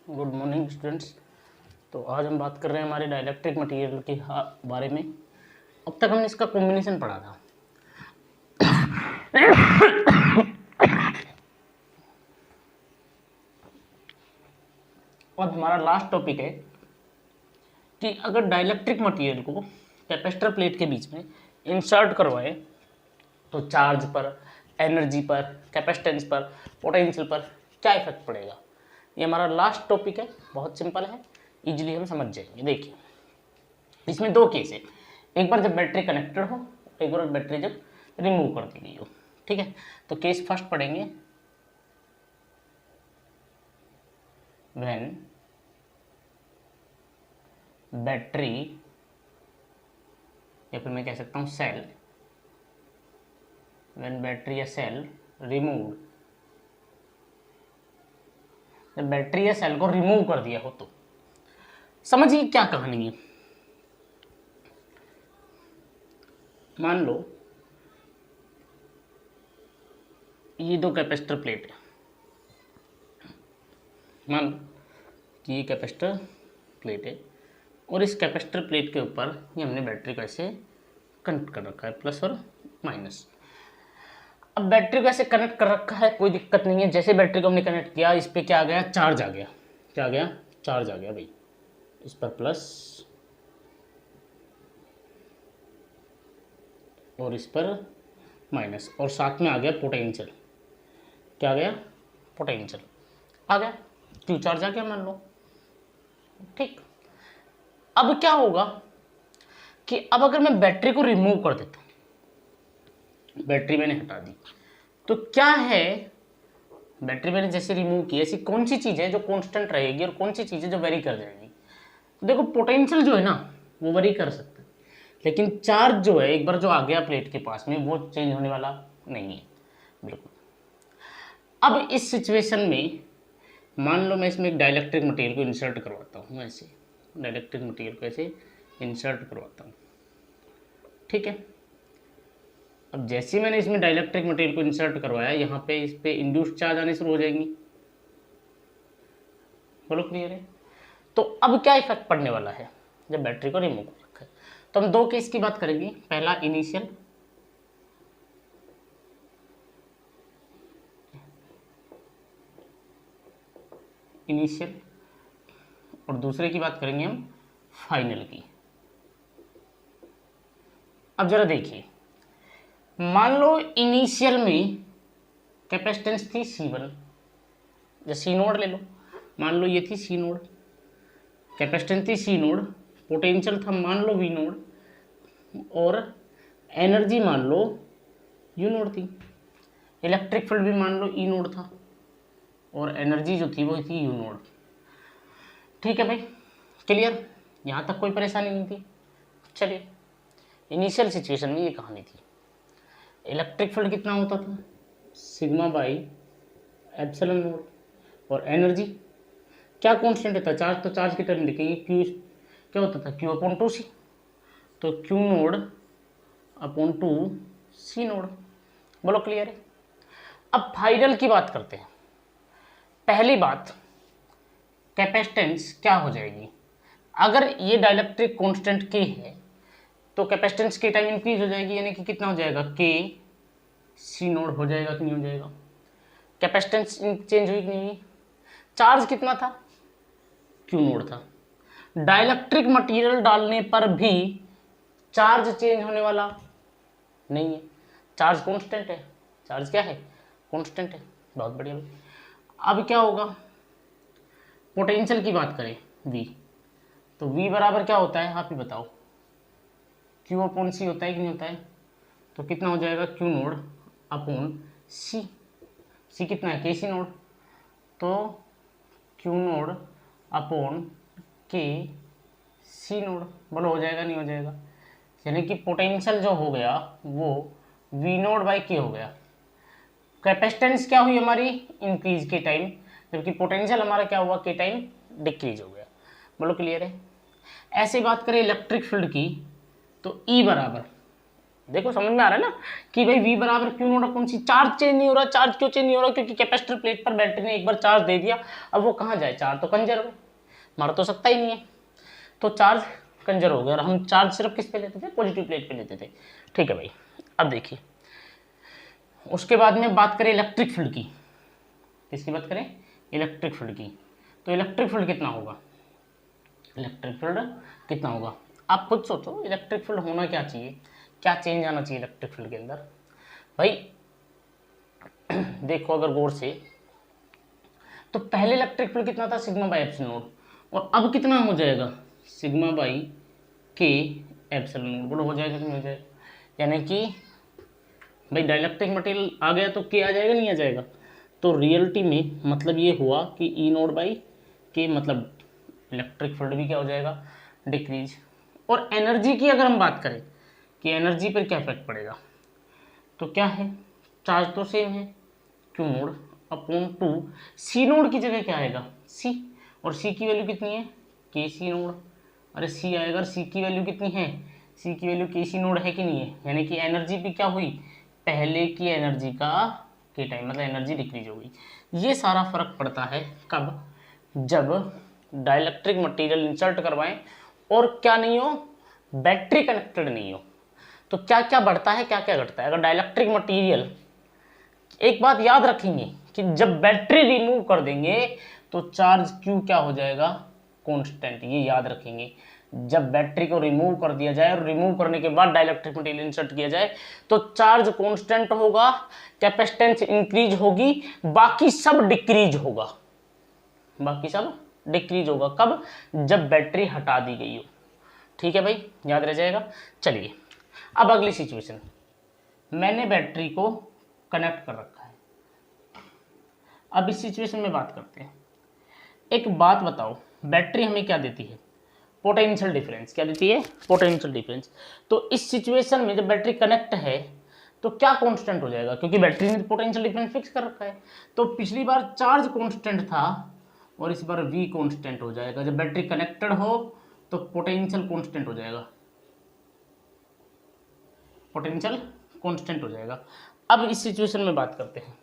Good morning students. तो आज हम बात कर रहे हैं हमारे डाइलेक्ट्रिक मटेरियल के बारे में। अब तक हमने इसका कॉम्बिनेशन पढ़ा था। अब हमारा लास्ट टॉपिक है कि अगर डाइलेक्ट्रिक मटेरियल को कैपेसिटर प्लेट के बीच में इंसर्ट करवाए तो चार्ज पर, एनर्जी पर, कैपेसिटेंस पर, पोटेंशियल पर क्या इफेक्ट पड़ेगा। ये हमारा लास्ट टॉपिक है, बहुत सिंपल है, इजीली हम समझ जाएंगे। देखिए इसमें दो केस है, एक बार जब बैटरी कनेक्टेड हो, एक बार बैटरी जब रिमूव कर दी गई हो। ठीक है, तो केस फर्स्ट पढ़ेंगे व्हेन बैटरी, या फिर मैं कह सकता हूं सेल, व्हेन बैटरी या सेल रिमूव्ड, जब बैटरी या सेल को रिमूव कर दिया हो तो समझिए क्या कहानी है। मान लो ये दो कैपेसिटर प्लेट है, मान लो कि ये कैपेसिटर प्लेट है और इस कैपेसिटर प्लेट के ऊपर ये हमने बैटरी को ऐसे कनेक्ट कर रखा है, प्लस और माइनस। अब बैटरी को ऐसे कनेक्ट कर रखा है, कोई दिक्कत नहीं है। जैसे बैटरी को हमने कनेक्ट किया, इस पर क्या आ गया, चार्ज आ गया। क्या आ गया, चार्ज आ गया भाई। इस पर प्लस और इस पर माइनस, और साथ में आ गया पोटेंशियल। क्या आ गया, पोटेंशियल आ गया, क्यू चार्ज आ गया मान लो। ठीक, अब क्या होगा कि अब अगर मैं बैटरी को रिमूव कर देता हूं, बैटरी मैंने हटा दी, तो क्या है, बैटरी मैंने जैसे रिमूव की, ऐसी कौन सी चीज है जो कांस्टेंट रहेगी और कौन सी चीज है जो वेरी कर जाएगी। देखो पोटेंशियल जो है ना वो वेरी कर सकता है, लेकिन चार्ज जो है एक बार जो आ गया प्लेट के पास में वो चेंज होने वाला नहीं है बिल्कुल। अब इस सिचुएशन में मान लो मैं इसमें एक डाइलेक्ट्रिक मटेरियल को इंसर्ट करवाता हूँ, ऐसे डाइलेक्ट्रिक मटेरियल को ऐसे इंसर्ट करवाता हूँ। ठीक है, अब जैसे मैंने इसमें डाइलेक्ट्रिक मटेरियल को इंसर्ट करवाया, यहाँ पे इस पे इंड्यूस्ड चार्ज आने शुरू हो जाएंगी। बोलो क्लियर है। तो अब क्या इफेक्ट पड़ने वाला है जब बैटरी को रिमूव कर रखा है। तो हम दो केस की बात करेंगे, पहला इनिशियल, और दूसरे की बात करेंगे हम फाइनल की। अब जरा देखिए, मान लो इनिशियल में कैपेसिटेंस थी C1, या C नोड ले लो, मान लो ये थी C नोड, कैपेसिटेंस थी C नोड, पोटेंशियल था मान लो V नोड, और एनर्जी मान लो U नोड थी, इलेक्ट्रिक फील्ड भी मान लो E नोड था, और एनर्जी जो थी वो थी U नोड। ठीक है भाई, क्लियर, यहाँ तक कोई परेशानी नहीं थी। चलिए इनिशियल सिचुएशन में ये कहानी थी। इलेक्ट्रिक फील्ड कितना होता था, सिग्मा बाई एप्सिलॉन नोट, और एनर्जी क्या कांस्टेंट था, चार्ज तो चार्ज की टर्म लिखेंगे, क्यू क्या होता था, क्यू अपॉन टू सी, तो क्यू नोड अपॉन टू सी नोड। बोलो क्लियर है। अब फाइनल की बात करते हैं। पहली बात, कैपेसिटेंस क्या हो जाएगी, अगर ये डाइलेक्ट्रिक कांस्टेंट के है तो कैपेसिटेंस के टाइम इंक्रीज हो जाएगी, यानी कि कितना हो जाएगा, के सी नोड हो जाएगा कि नहीं हो जाएगा। कैपेसिटेंस चेंज हुई कि नहीं हुई, चार्ज कितना था, क्यू नोड था, डाइलेक्ट्रिक मटेरियल डालने पर भी चार्ज चेंज होने वाला नहीं है, चार्ज कांस्टेंट है, चार्ज क्या है, कांस्टेंट है। बहुत बढ़िया। अब क्या होगा, पोटेंशियल की बात करें V, तो V बराबर क्या होता है आप ही बताओ, Q अपॉन C होता है कि नहीं होता है, तो कितना हो जाएगा, Q नोड अपॉन C कितना है, के सी नोड, तो Q नोड अपॉन के सी नोड। बोलो हो जाएगा नहीं हो जाएगा, यानी कि पोटेंशियल जो हो गया वो V नोड बाई के हो गया। कैपेसिटेंस क्या हुई हमारी, इंक्रीज के टाइम, जबकि पोटेंशियल हमारा क्या हुआ, के टाइम डिक्रीज हो गया। बोलो क्लियर है। ऐसे बात करें इलेक्ट्रिक फील्ड की, तो E बराबर देखो समझ में आ रहा है ना कि भाई V बराबर क्यू नोट अपॉन सी। चार्ज चेंज नहीं हो रहा, चार्ज क्यों चेंज नहीं हो रहा? क्योंकि कैपेसिटर प्लेट पर बैटरी ने एक बार चार्ज दे दिया, अब वो कहाँ जाए? चार्ज तो कंजर्व है, मर तो सकता ही नहीं है, तो चार्ज कंजर्व हो गया। और हम चार्ज सिर्फ किस पे लेते थे? पॉजिटिव प्लेट पे लेते थे। ठीक है भाई, अब देखिए उसके बाद में बात करें इलेक्ट्रिक फील्ड की। किसकी बात करें? इलेक्ट्रिक फील्ड की। तो इलेक्ट्रिक फील्ड कितना होगा? इलेक्ट्रिक फील्ड कितना होगा? आप खुद सोचो, इलेक्ट्रिक फील्ड होना क्या चाहिए, क्या चेंज आना चाहिए इलेक्ट्रिक फील्ड के अंदर? भाई देखो अगर गौर से, तो पहले इलेक्ट्रिक फील्ड कितना था? सिग्मा बाई एप्सिलॉन नॉट, और अब कितना हो जाएगा? सिग्मा बाई के एप्सिलॉन नॉट। बोलो हो जाएगा कि नहीं हो जाएगा? यानी कि भाई डाइलेक्ट्रिक मटेरियल आ गया तो के आ जाएगा, नहीं आ जाएगा? तो रियलिटी में मतलब ये हुआ कि ई नोट बाई के, मतलब इलेक्ट्रिक फील्ड भी क्या हो जाएगा? डिक्रीज। और एनर्जी की अगर हम बात करें कि एनर्जी पर क्या इफेक्ट पड़ेगा, तो क्या है? चार्ज तो सेम है, क्यू नोड अपॉन 2, सी नोड की जगह क्या आएगा? सी। और सी की वैल्यू कितनी है? के सी नोड। अरे सी आएगा, सी की वैल्यू कितनी है? सी की वैल्यू के सी नोड है कि नहीं है? यानी कि एनर्जी भी क्या हुई? पहले की एनर्जी का के टाइम, मतलब एनर्जी डिक्रीज हो गई। ये सारा फर्क पड़ता है कब? जब डाइलेक्ट्रिक मटेरियल इंसर्ट करवाएं और क्या नहीं हो? बैटरी कनेक्टेड नहीं हो। तो क्या क्या बढ़ता है, क्या क्या घटता है अगर डाइलेक्ट्रिक मटेरियल? एक बात याद रखेंगे कि जब बैटरी रिमूव कर देंगे तो चार्ज क्यू क्या हो जाएगा? कांस्टेंट। ये याद रखेंगे, जब बैटरी को रिमूव कर दिया जाए और रिमूव करने के बाद डाइलेक्ट्रिक मटेरियल इंसर्ट किया जाए तो चार्ज कांस्टेंट होगा, कैपेसिटेंस इंक्रीज होगी, बाकी सब डिक्रीज होगा। बाकी सब डिक्रीज होगा कब? जब बैटरी हटा दी गई हो। ठीक है भाई, याद रह जाएगा। चलिए अब अगली सिचुएशन, मैंने बैटरी को कनेक्ट कर रखा है। अब इस सिचुएशन में बात करते हैं। एक बात बताओ, बैटरी हमें क्या देती है? Potential difference. क्या देती है? Potential difference. तो इस सिचुएशन में जब बैटरी कनेक्ट है तो क्या कांस्टेंट हो जाएगा? क्योंकि बैटरी ने पोटेंशियल डिफरेंस फिक्स कर रखा है। तो पिछली बार चार्ज कांस्टेंट था और इस बार वी कांस्टेंट हो जाएगा। जब बैटरी कनेक्टेड हो तो पोटेंशियल कांस्टेंट हो जाएगा, पोटेंशियल कांस्टेंट हो जाएगा। अब इस सिचुएशन में बात करते हैं।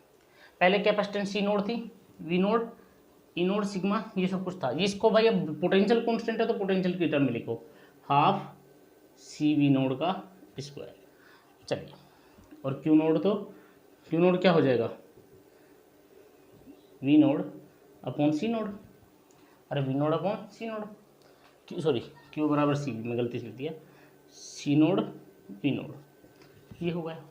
पहले कैपेसिटेंस सी नोड थी, V naught, E naught, sigma, ये सब कुछ था। इसको भाई अब पोटेंशियल कांस्टेंट है तो पोटेंशियल की टर्म में लिखो, हाफ सी वी नोड का स्क्वायर। चलिए, और क्यू नोड, तो क्यू नोड क्या हो जाएगा? V naught upon C naught. अरे V naught upon C naught, Q sorry Q बराबर सी, मैं गलती से लिख दिया, सी नोड वी नोड, ये हो गया।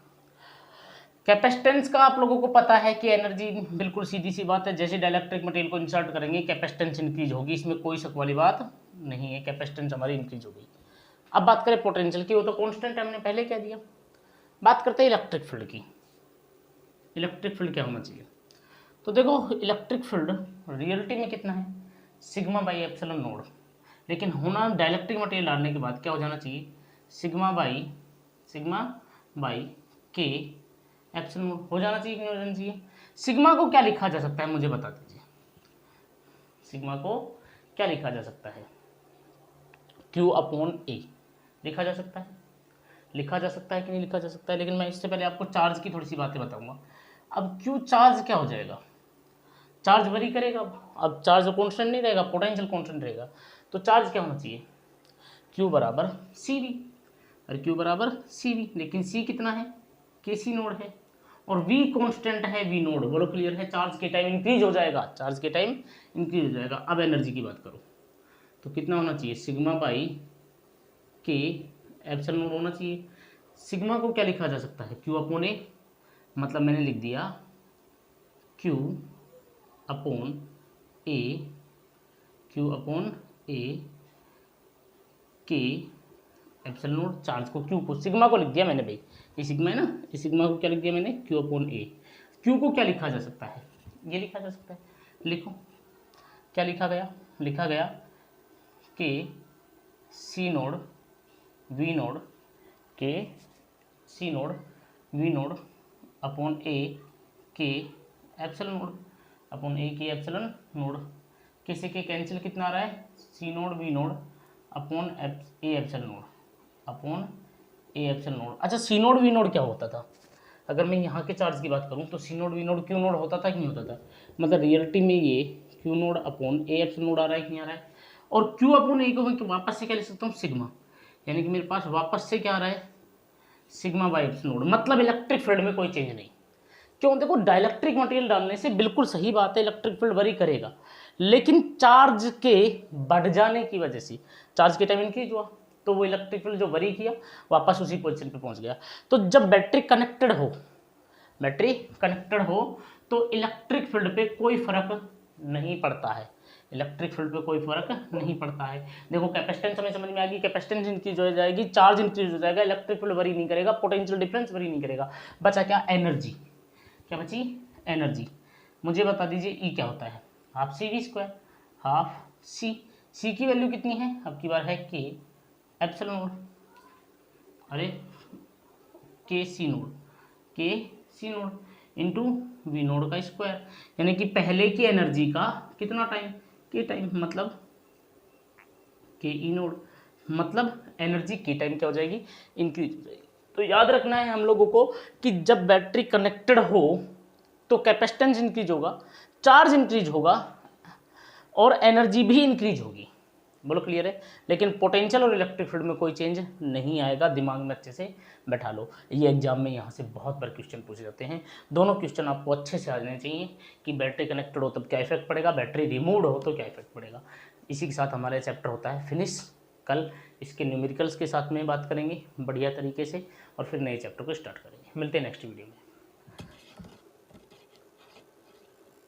कैपेसिटेंस का आप लोगों को पता है कि एनर्जी, बिल्कुल सीधी सी बात है, जैसे डाइलेक्ट्रिक मटेरियल को इंसर्ट करेंगे कैपेसिटेंस इंक्रीज होगी, इसमें कोई शक वाली बात नहीं है, कैपेसिटेंस हमारी इंक्रीज हो गई। अब बात करें पोटेंशियल की, वो तो कांस्टेंट है, हमने पहले कह दिया। बात करते हैं इलेक्ट्रिक फील्ड की। इलेक्ट्रिक फील्ड क्या होना चाहिए? तो देखो इलेक्ट्रिक फील्ड रियलिटी में कितना है? Sigma by epsilon node. लेकिन होना डाइलेक्ट्रिक मटेरियल डालने के बाद क्या हो जाना चाहिए? सिग्मा बाई के एप्सिलॉन नोड हो जाना चाहिए कि नहीं हो जाना चाहिए? सिग्मा को क्या लिखा जा सकता है, मुझे बता दीजिए। सिग्मा को क्या लिखा जा सकता है? क्यू अपॉन ए लिखा जा सकता है। लिखा जा सकता है कि नहीं लिखा जा सकता है? लेकिन मैं इससे पहले आपको चार्ज की थोड़ी सी बातें बताऊंगा। अब क्यू चार्ज क्या हो जाएगा? चार्ज वरी करेगा। अब चार्ज कांस्टेंट नहीं रहेगा, पोटेंशियल कांस्टेंट रहेगा। तो चार्ज क्या होना चाहिए? क्यू बराबर सी वी, और क्यू बराबर सी वी, लेकिन सी कितना है? के सी नोड है, और वी कांस्टेंट है वी नोड। बोलो क्लियर है? चार्ज के टाइम इंक्रीज हो जाएगा, चार्ज के टाइम इंक्रीज हो जाएगा। अब एनर्जी की बात करो तो कितना होना चाहिए? सिग्मा बाई के एप्सिलॉन नोड होना चाहिए। सिग्मा को क्या लिखा जा सकता है? क्यू अपॉन ए, मतलब मैंने लिख दिया क्यू अपॉन ए, क्यू अपॉन ए के एप्सिलॉन नोड। चार्ज को, क्यू को, सिग्मा को लिख दिया मैंने भाई, ये सिग्मा है ना, इस सिग्मा को क्या लिख दिया मैंने? क्यू अपॉन ए। क्यू को क्या लिखा जा सकता है? ये लिखा जा सकता है, लिखो क्या लिखा गया? लिखा गया के सी नोड वी नोड, के सी नोड वी नोड अपॉन ए के एप्सिलॉन नोड, अपॉन ए के एप्सिलॉन नोड। किसी के कैंसिल कितना आ रहा है? C naught V naught upon A epsilon naught, upon A epsilon naught. अच्छा सी नोड वी नोड क्या होता था? अगर मैं यहाँ के चार्ज की बात करूँ तो C naught V naught Q naught होता था कि नहीं होता था? मतलब रियलिटी में ये Q naught upon A epsilon naught आ रहा है कि नहीं आ रहा है? और क्यू अपॉन ए को मैं वापस से क्या लिख सकता हूँ? सिग्मा, यानी कि मेरे पास वापस से क्या आ रहा है? Sigma by epsilon node. मतलब इलेक्ट्रिक फील्ड में कोई चेंज नहीं। क्यों? देखो डाइलेक्ट्रिक मटेरियल डालने से बिल्कुल सही बात है, इलेक्ट्रिक फील्ड वरी करेगा, लेकिन चार्ज के बढ़ जाने की वजह से चार्ज के टाइम इंक्रीज हुआ तो वो इलेक्ट्रिक फील्ड जो वरी किया वापस उसी पोजीशन पे पहुंच गया। तो जब बैटरी कनेक्टेड हो तो इलेक्ट्रिक फील्ड पे कोई फर्क नहीं पड़ता है, इलेक्ट्रिक फील्ड पे कोई फर्क नहीं पड़ता है। देखो कैपेसिटेंस हमें समझ में आ गई, कैपेसिटेंस इंक्रीज हो जाएगी, चार्ज इंक्रीज हो जाएगा, इलेक्ट्रिक फील्ड वरी नहीं करेगा, पोटेंशियल डिफरेंस वरी नहीं करेगा। बचा क्या? एनर्जी। क्या बची? एनर्जी। मुझे बता दीजिए ई क्या होता है? Half C V square, half C की वैल्यू कितनी है? अब की बार है के एप्सिलॉन नोड, अरे के सी नोड इंटू वी नोड का स्क्वायर, यानी कि पहले की एनर्जी का कितना टाइम? के टाइम, मतलब के ई नोड, मतलब एनर्जी के टाइम क्या हो जाएगी? इंक्रीज हो जाएगी। तो याद रखना है हम लोगों को कि जब बैटरी कनेक्टेड हो तो कैपेसिटेंस इंक्रीज होगा, चार्ज इंक्रीज होगा और एनर्जी भी इंक्रीज होगी। बोलो क्लियर है? लेकिन पोटेंशियल और इलेक्ट्रिक फील्ड में कोई चेंज नहीं आएगा, दिमाग में अच्छे से बैठा लो। ये एग्जाम में यहाँ से बहुत बार क्वेश्चन पूछे जाते हैं। दोनों क्वेश्चन आपको अच्छे से आ जाने चाहिए कि बैटरी कनेक्टेड हो तब क्या इफेक्ट पड़ेगा, बैटरी रिमूव्ड हो तो क्या इफेक्ट पड़ेगा। इसी के साथ हमारा चैप्टर होता है फिनिश। कल इसके न्यूमेरिकल्स के साथ में बात करेंगे बढ़िया तरीके से और फिर नए चैप्टर को स्टार्ट करेंगे। मिलते हैं नेक्स्ट वीडियो में।